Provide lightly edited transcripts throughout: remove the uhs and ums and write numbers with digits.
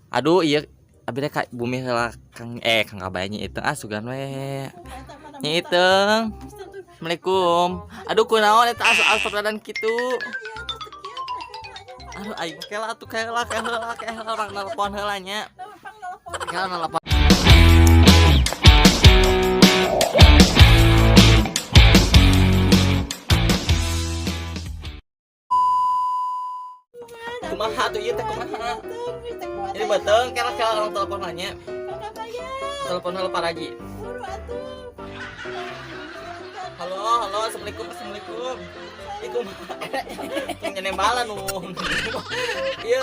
Aduh iya abi teh ka bumi heula Kang Abaynya itu sugan we. Nyi Iteng. Assalamualaikum. Aduh kunaon eta asup dan kitu. Aduh aing kela atuh kela orang nelpon heula nya. Kela nelpon. Kumaha tuh ieu teh kumaha? Jadi beteung kela orang telepon nanya. Telepon heula Pak Raji. Halo, assalamualaikum. Iku nyenembalan nu. Ieu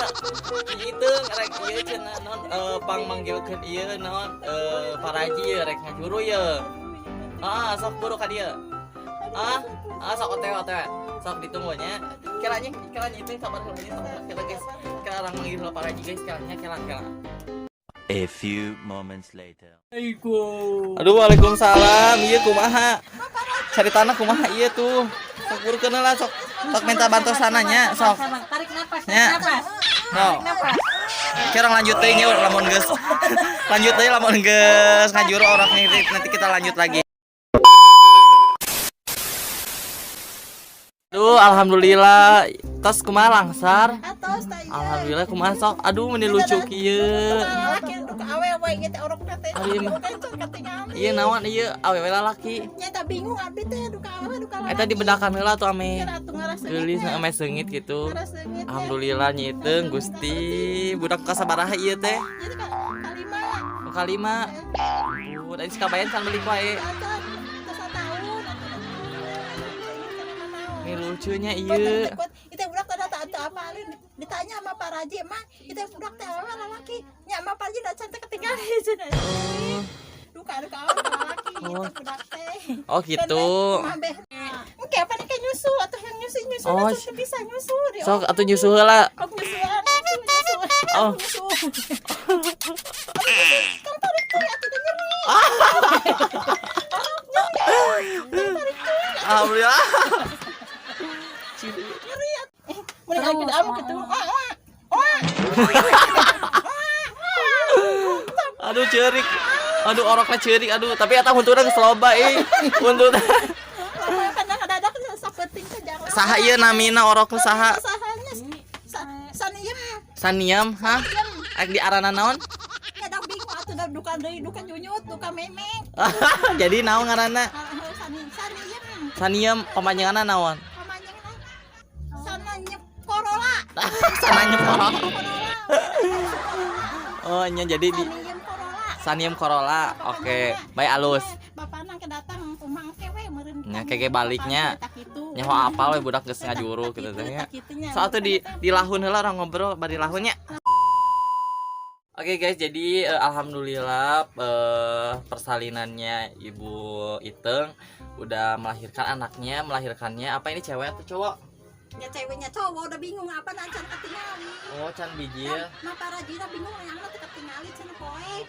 itu rek ieu cenah non pang manggilkeun ieu naon Pak Raji rek ngajuru ieu. Sok buru ka dieu. Sok OTW. Sok ditunggu nya. Kelanya itu sabar heula kita guys. Kela orang manggil Pak Raji guys, kelanya kela. A few moments later. Aduh, waalaikumsalam. Iya kumaha? Cari tanah kumaha ieu tuh. Sok burukeun lah sok minta bantu sananya sok. Tarik napas. Nya. No. Kira lanjut teh nya lamun geus. Lanjut teh lamun geus ngajuru orang nanti kita lanjut lagi. Aduh, alhamdulillah. Tos kumaha langsar? Alhamdulillah kumaha sok. Aduh, meni lucu kieu. Iya naon ieu awewe lalaki. Nyata bingung abi teh duka lalaki. Eta dibedakan heula tuh ame. Geulis ame seungit gitu. Alhamdulillah nyi Iteng Gusti budak kasabaraha ieu teh? Kalima. Tadi sakabayan kan beli wae. Ini lucunya ieu. Itu budak teh tak apalin. Ditanya sama Pak Raji, "Mah, itu budak teh lalaki." Nya sama Pak Raji da cantik ketinggalan cenah. Duka lalaki itu budak teh. Oh gitu. Oke, apa nih kayak nyusu atau yang nyusu bisa nyusu dia. Sok atuh nyusu heula. Kok nyusu. Oh. Kamu tarik tuh atuh dia nyeri. Alhamdulillah. Nyeri. Mun lagi dalam gitu. Aduh ceurik. Aduh orokna ceurik aduh, tapi eta huntuna geus loba Huntuna. Kadang-kadang sapeting teh jangan. Saha ieu namina orokna saha? Sahanya Saniem, hah? Ek di arana naon? Kadang bingung atuh da duka deui, duka nyunyut, duka memek. Jadi naon ngaranna? Saniem. Saniem pamanjanganna naon? Saniem Corolla. Saniem Corolla. Oh, nya jadi di Saniem Corolla. Oke, bae alus. Bapana kedatang umangke we meureun. Nya kege baliknya. Nya ho apal we budak geus ngajuru kitu teh nya. Soal tuh di lahun heula orang ngobrol bari lahunnya. Oke guys, jadi alhamdulillah persalinannya Ibu Iteng udah melahirkannya apa ini cewek atau cowok? Ya ceweknya cowok udah bingung apa can ketinggali. Oh, can biji ya. Nah, para jina bingung yang teh ketinggali cenah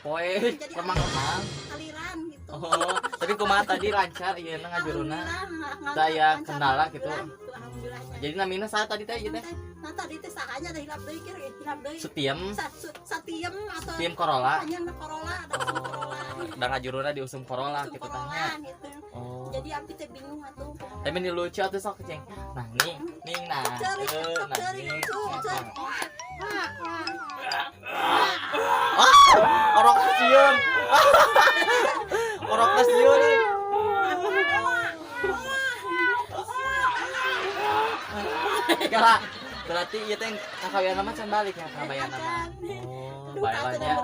poe. Remang-remang aliran gitu. Oh, tapi kumaha tadi lancar ieu na ngajuruna. Daya kendala gitu. Alhamdulillah. Jadi namina saha tadi teh ieu teh? Nah, tadi teh sahanya da hilap deui kieu, hilap deui. Setiem. Satiem atau Setiem Corolla. Panjang Corolla, ada Corolla. Da ngajuruna di usum Corolla gitu tanya. Gitu. Oh. Jadi abdi teh bingung atuh. Tapi ini lucu atuh sok ceng. Nah, ning nah. Orok sieun. Orok sieun. Kala berarti ieu teh kakawian mah can balik ya kabayan mah. Oh, baelanya.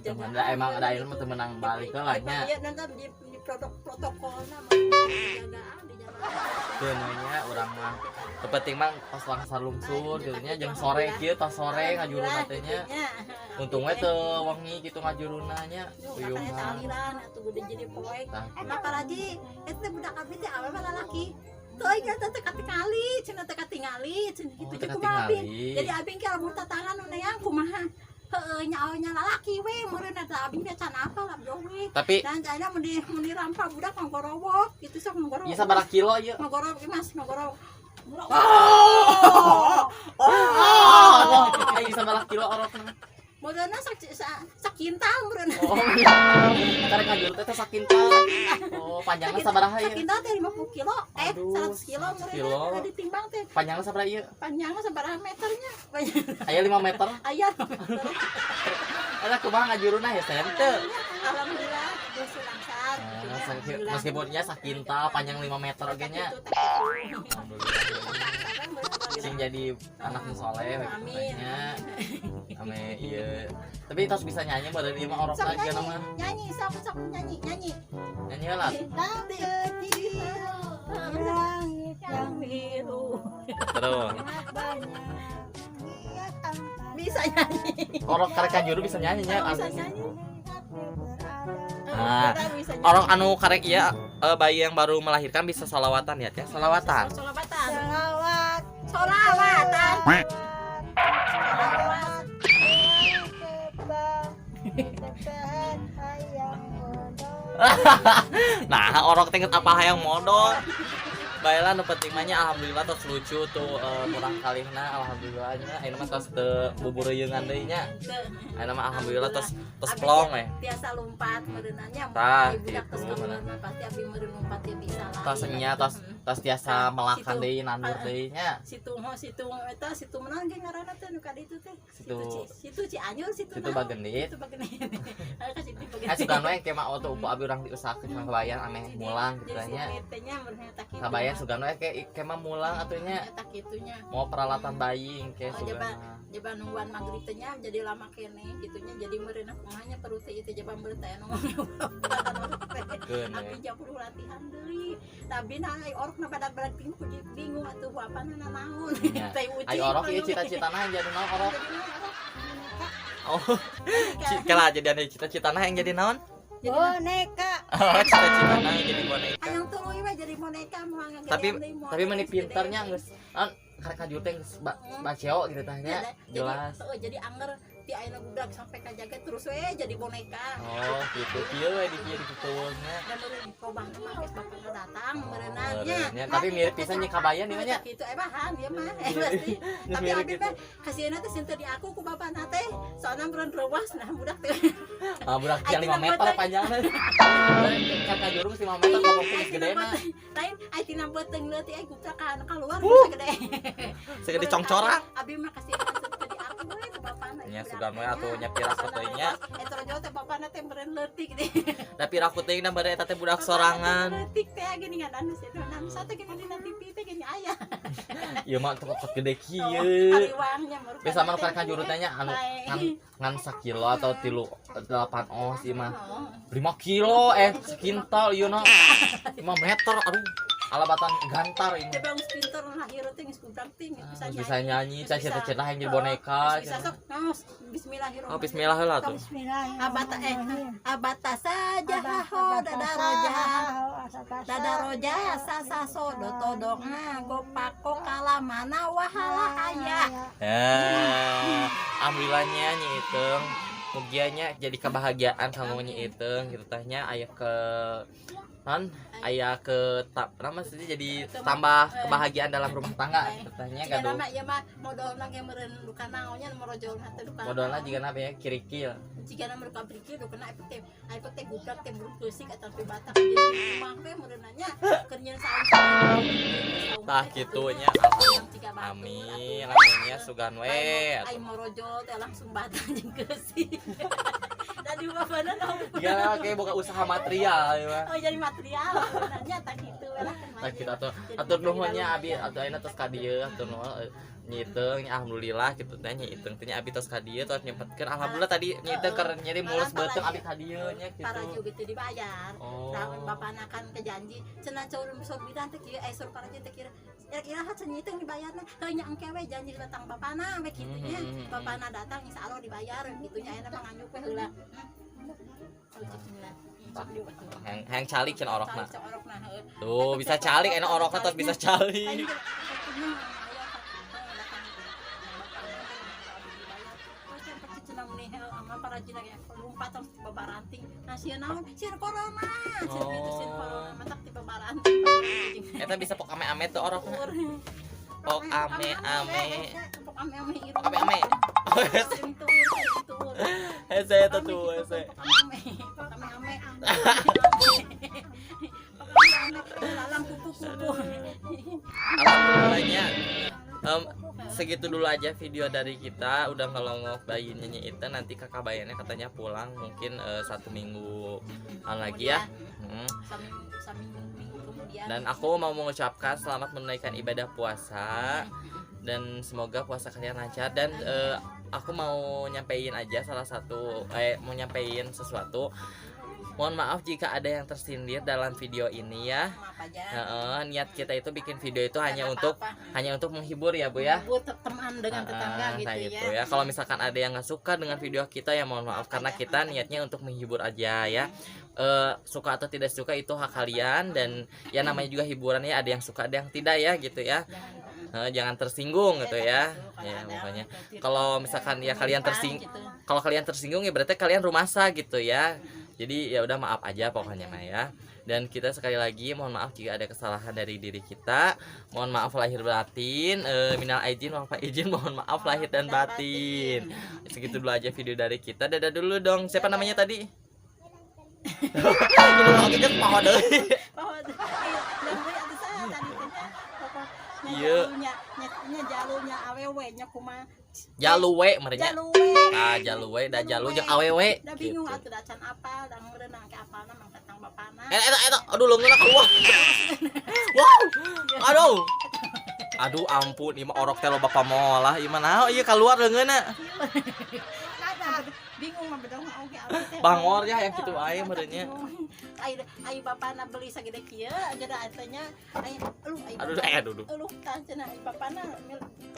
Teman emang ada ilmu temenang balik lah nya. Iya nanti di protokolna mah dijagaan. Tuh namanya orang mah penting mah pas langsar lungsur gitu nya jeung sore kieu tos sore ngajuruna teh nya. Untung we teu wengi kitu ngajuruna nya. Uyuhan. Aliran atuh udah jadi poek. Nah, Pak Raji, eta budak abdi teh awewe lalaki. Teuing eta teh katingali, cenah teh katingali, cenah kitu kumaha abdi. Jadi abdi ge lamun tatangan nu neang kumaha? heueuh nyaonya lalaki we meureun eta abdi teh can apa lah jauh we. Tapi Dan ayeuna mun dirampal budak ngorowok gitu sok ngorowok. ieu sabaraha kilo ieu? Ngorowok Mas, ngorowok. Ayo sabaraha kilo orokna? Meureunna sakintal meureunna. Oh, karek kajur teh sakintal. Oh, panjangna sabaraha ieu? Sakintal teh 50 kilo, Aduh, 100 kilo 100 kilo. meureunna ditimbang teh. Panjangna sabaraha ieu? Panjangna sabaraha meternya? Aya 5 meter. Aya. Eta kumaha ngajuruna ya sen teu? Alhamdulillah geus langsar. Meskipunnya sakintal panjang 5 meter oge nya. Sing jadi anak nu soleh katanya. Ame ieu. Tapi tos bisa nyanyi badan ieu mah orok Sok aja nama. nyanyi, sok nyanyi. Nyanyi lah. Langit yang biru. Terus. Bisa nyanyi. Orok karek kajuru bisa nyanyi nya. Bisa nyanyi. Nah, orang anu karek ieu bayi yang baru melahirkan bisa salawatan ya teh. Salawatan. Solawatan. Nah, orok teh apa hayang modal. Baiklah nu penting mah nya alhamdulillah tos lucu tuh murang kalihna alhamdulillahnya ayeuna mah tos teu bubureyeungan deui nya. Ayeuna mah alhamdulillah tos plong we. Biasa lompat meureunanya Tah, budak tos gitu, keluar pasti abdi meureun lompat teh bisa lah. Tos nya tos tiasa melakan deui nandur deui nya. Situ eta situ menaon ge ngaranna teh nu ka ditu teh. Situ Cianjur situ. Situ Bagendit. Situ Bagendit. Situ Bagendit. Sugan we ke mah auto abi urang diusahakeun mah kebayang ameh mulang gitu nya. Kabayang sugan we ke mah mulang atunya. Eta kitunya. Mau peralatan bayi ke sugan. Jaban nungguan magrib teh nya jadi lama kene gitunya jadi meureun kumanya perlu teh ieu jaban beureut teh anu. Tapi jam kudu latihan deui. Tapi nah ai orokna badak-badak bingung atuh apana naon. Teh uji. Ai orok ieu cita-citana yang jadi naon orok? Oh. Kala jadi ada cita-citana yang jadi naon? Boneka. Oh, cita-citana yang jadi boneka. Hayang tuluy we jadi boneka moal ngagedean Tapi deui. meni pinternya geus karek kajur teh geus baceo gitu tah nya. Jelas. Jadi anger ti ayeuna budak sampai ka jaget terus we jadi boneka. Oh, gitu. Kieu we di kieu dituturnya. Dan meureun kobang mah geus bapakna datang meureunanya. Tapi mirip pisan nya kabayan ieu nya. Kitu bahan ieu mah. Pasti. Tapi abi mah kasieuna teh sinten di aku ku bapana teh. Soalna meureun reuwas nah budak teh. Ah, budak yang 5 meter panjangna. Kan kajur mesti 5 meter kobong geus gedena. Lain ai tina beuteung leutik ai guprak ka keluar sagede. Segede congcorak. Abi mah kasieuna sinten di aku we ku bapana. Nya sugan we atuh nya pirak teh nya. Eta rojo teh bapana teh meureun leutik deh. Da pirak teh na bade eta teh budak sorangan. Leutik teh gini ngadan situ. Nam sate gini dina TV teh gini aya. Ieu mah teu gede kieu. Aliwangnya baru. Biasa mah karek kajur teh nya anu ngan 1 kilo atau 8 oz ieu mah. 5 kilo sekintal ieu na 5 meter aduh alabatan gantar ini. Coba geus pinter lahir teh geus budak teh Bisa nyanyi, cita-cita yang jadi boneka. Bisa sok bismillahirrahmanirrahim. Oh, bismillah heula tuh. Abata saja ho dada roja sasaso dotodongna gopako kalamana wahala aya. Ya, alhamdulillahnya Nyi Iteung mugianya jadi kebahagiaan kamu Nyi Iteung gitu tanya aya ke aya ke nama sih jadi tambah kebahagiaan dalam rumah tangga katanya gaduh. Jika ya mah modalna ge meureun duka naonnya merojolna teh duka. Modalna jigana apa ya kirikil. Jigana mereka berikir dukana efektif. Efektif budak teh beusik eta teh batak jadi rumah teh meureunanya keur nyeun saus. Tah kitu nya amin akhirnya sugan we. Ai morojol teh langsung batak jeung keusik. Tadi bapana naon. Jigana kayak boga usaha material ya. Oh jadi material. Sebenarnya tak gitu lah. Tak kita tuh atur nuhunnya abi atuh ayeuna tos ka dieu atur nuhun Nyi Iteung alhamdulillah kitu teh Nyi Iteung teh abi tos ka dieu tos nyempetkeun alhamdulillah tadi Nyi Iteung keur nyeri mulus beuteung abi ka dieu nya kitu. Para juga teh dibayar. Oh. Tah bapana kan kejanji cenah caur bidan teh kieu sur para teh kira kira-kira Nyi Iteung dibayarna heuh nya engke we janji datang bapana we kitu nya. Bapana datang insyaallah dibayar kitu nya ayeuna mah nganyuk we heula. Hang calik cenah orokna. Tuh bisa calik enak orokna terus bisa calik. rajin lagi lompat terus tiba baranting nah sieun naon sieun corona sieun gitu sieun corona matak tiba baranting Eta bisa pok ame-ame tuh orangnya. Pok ame-ame. pok ame-ame ieu Pok ame-ame. itu Hese eta tuh hese. pok ame-ame lalang kupu-kupu Alhamdulillahnya segitu dulu aja video dari kita. Udah ngelongok bayi nyanyi itu, nanti kakak bayannya katanya pulang mungkin 1 minggu lagi ya. Saminggu kemudian Dan aku mau mengucapkan selamat menunaikan ibadah puasa dan semoga puasa kalian lancar. Dan aku mau nyampein aja mau nyampein sesuatu. Mohon maaf jika ada yang tersindir dalam video ini ya. maaf aja Niat kita itu bikin video itu hanya apa-apa. untuk menghibur ya Bu ya. Buat teman dengan tetangga gitu Kayak ya. gitu ya. Kalau misalkan ada yang nggak suka dengan video kita ya mohon maaf, karena kita niatnya untuk menghibur aja ya. Suka atau tidak suka itu hak kalian, dan ya namanya juga hiburan ya, ada yang suka ada yang tidak ya gitu ya. Jangan tersinggung gitu ya. Ya pokoknya kalau misalkan ya kalian tersinggung ya berarti kalian rumasa gitu ya. Jadi ya udah maaf aja pokoknya mah ya. Dan kita sekali lagi mohon maaf jika ada kesalahan dari diri kita. Mohon maaf lahir batin. Minal aidin wal faizin, mohon maaf lahir dan batin. Segitu dulu aja video dari kita. Dadah dulu dong. Siapa namanya tadi? Ini lagi kan paho deui. Iya. Jalurnya awewe nya kumaha Jaluwe merenya. jaluwe Jaluwe da jalu jeung awewe. da bingung atuh dacan apa da ngeureunang ke apalna mang datang bapana Eta aduh leungeunna keluar. Wow. Aduh ampun, ieu mah orok teh loba pamolah. Ieu mah naon ieu keluar leungeunna. ada bingung mah bedong oge abdi teh Bangor ya yang kitu ae merenya. ai bapana beli sagede kieu aja tanya ai Aduh. Uluh tah cenah ai bapana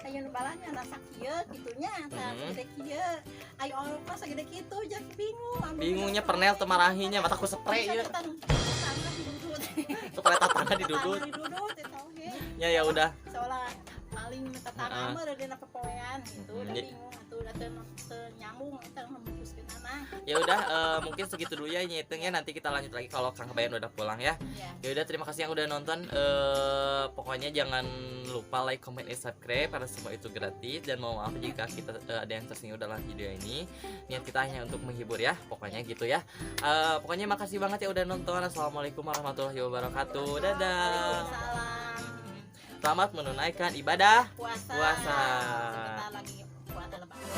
aya nu balanya rasa kieu kitunya tah sagede kieu ai orok mah sagede kitu jadi bingung Bingungnya pernel teu marahinya mata ku spray ieu. Spray tatana didudut. eta oge Ya udah. seolah paling tetangga mah dina pepoean gitu udah Jadi- bingung atuh udah teu nyambung teu membuskeun anak Ya udah mungkin segitu dulu ya nyitungnya, nanti kita lanjut lagi kalau Kang Bayan udah pulang ya. ya Ya udah, terima kasih yang udah nonton. Pokoknya jangan lupa like, comment, dan subscribe karena semua itu gratis. Dan mohon maaf jika kita ada yang tersinggung dalam video ini. Niat kita hanya untuk menghibur ya. Pokoknya gitu ya. Pokoknya makasih banget ya udah nonton. Assalamualaikum warahmatullahi wabarakatuh. Dadah. Waalaikumsalam. Selamat menunaikan ibadah Puasa. puasa. Sebentar lagi puasa lebaran.